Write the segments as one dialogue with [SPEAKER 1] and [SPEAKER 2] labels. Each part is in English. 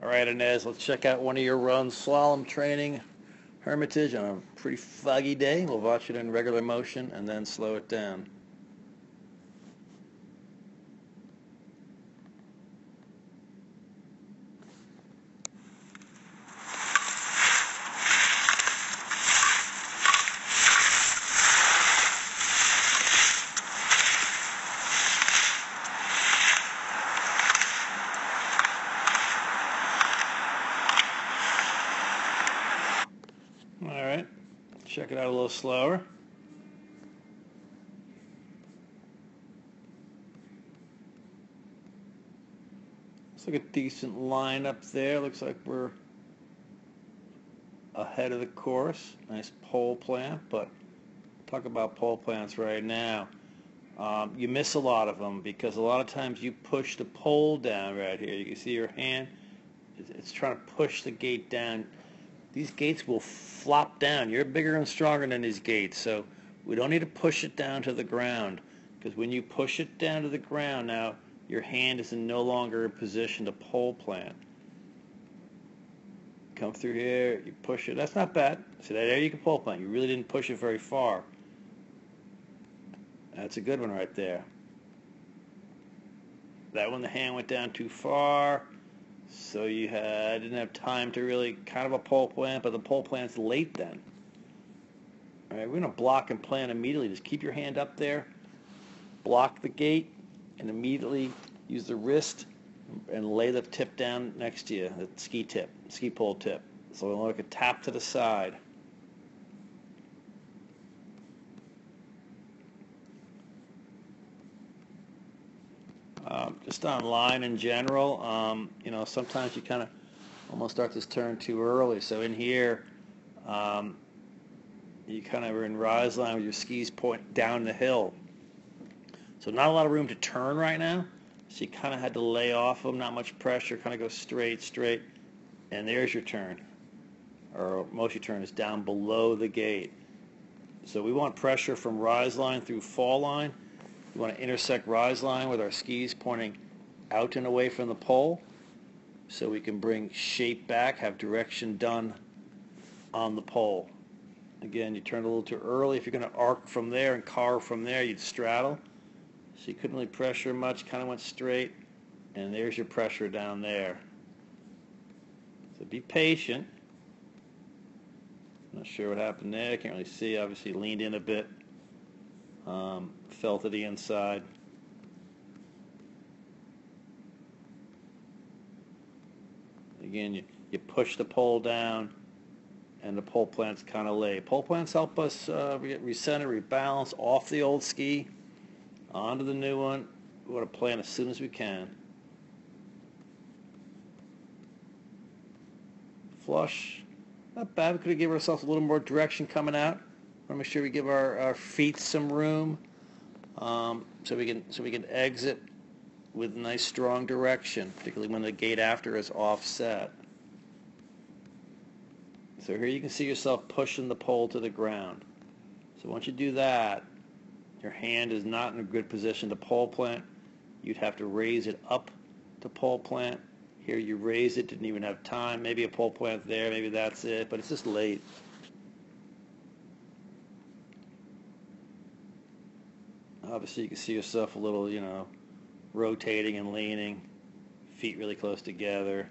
[SPEAKER 1] All right, Ines, let's check out one of your runs. Slalom training, Hermitage on a pretty foggy day. We'll watch it in regular motion and then slow it down. All right, check it out a little slower. Looks like a decent line up there. Looks like we're ahead of the course. Nice pole plant, but talk about pole plants right now. You miss a lot of them because a lot of times you push the pole down right here. You can see your hand. It's trying to push the gate down. These gates will flop down. You're bigger and stronger than these gates, so we don't need to push it down to the ground, because when you push it down to the ground, now your hand is no longer in position to pole plant. Come through here, you push it. That's not bad. See, there you can pole plant. You really didn't push it very far. That's a good one right there. That one, the hand went down too far. So you didn't have time to really kind of a pole plant, but the pole plant's late then. All right, we're going to block and plant immediately. Just keep your hand up there, block the gate, and immediately use the wrist and lay the tip down next to you, the ski pole tip. So we'll like a tap to the side. Just on line in general, sometimes you kind of almost start this turn too early. So in here, you kind of are in rise line with your skis point down the hill. So not a lot of room to turn right now. So you kind of had to lay off them, not much pressure, kind of go straight, and there's your turn. Or most of your turn is down below the gate. So we want pressure from rise line through fall line. We want to intersect rise line with our skis pointing out and away from the pole, so we can bring shape back, have direction done on the pole. Again, you turned a little too early. If you're going to arc from there and carve from there, you'd straddle. So you couldn't really pressure much, kind of went straight, and there's your pressure down there. So be patient. Not sure what happened there. Can't really see. Obviously leaned in a bit. Fell to the inside. Again, you push the pole down, and the pole plants kind of lay. Pole plants help us recenter, rebalance off the old ski onto the new one. We want to plant as soon as we can. Flush, not bad. We could have given ourselves a little more direction coming out. Want to make sure we give our feet some room, so we can exit with nice strong direction, particularly when the gate after is offset. So here you can see yourself pushing the pole to the ground. So once you do that, your hand is not in a good position to pole plant. You'd have to raise it up to pole plant. Here you raise it, didn't even have time. Maybe a pole plant there, maybe that's it, but it's just late. Obviously you can see yourself a little, rotating and leaning, feet really close together.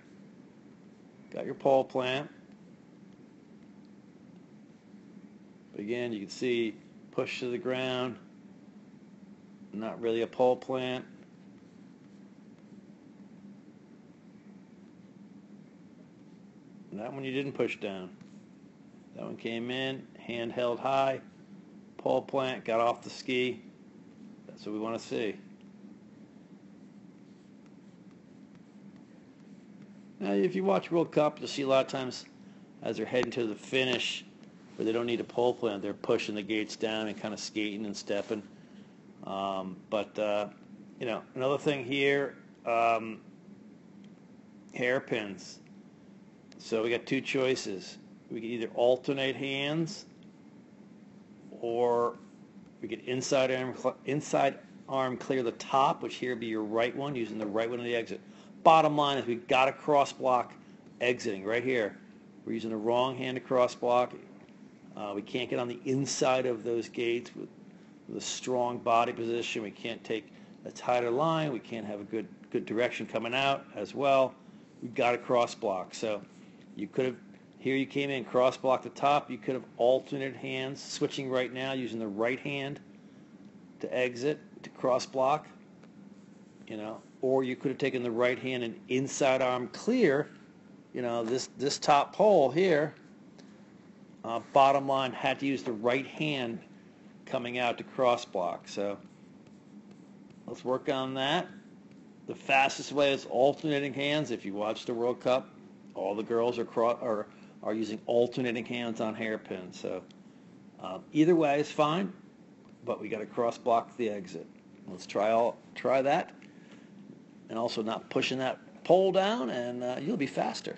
[SPEAKER 1] Got your pole plant. But again, you can see push to the ground, not really a pole plant. And that one you didn't push down. That one came in, hand held high, pole plant, got off the ski. That's what we want to see. Now, if you watch World Cup, you'll see a lot of times as they're heading to the finish, where they don't need a pole plant, they're pushing the gates down and kind of skating and stepping. Another thing here, hairpins. So we got two choices. We can either alternate hands, or we could inside arm clear the top, which here would be your right one, using the right one on the exit. Bottom line is we've got to cross block exiting right here. We're using the wrong hand to cross block. We can't get on the inside of those gates with a strong body position. We can't take a tighter line. We can't have a good direction coming out as well. We've got to cross block. So you could have, here you came in, cross block the top. You could have alternated hands, switching right now, using the right hand to exit, to cross block, or you could have taken the right hand and inside arm clear, this top pole here, bottom line, had to use the right hand coming out to cross block. So let's work on that. The fastest way is alternating hands. If you watch the World Cup, all the girls are using alternating hands on hairpins. So either way is fine, but we got to cross block the exit. Let's try that, and also not pushing that pole down, and you'll be faster.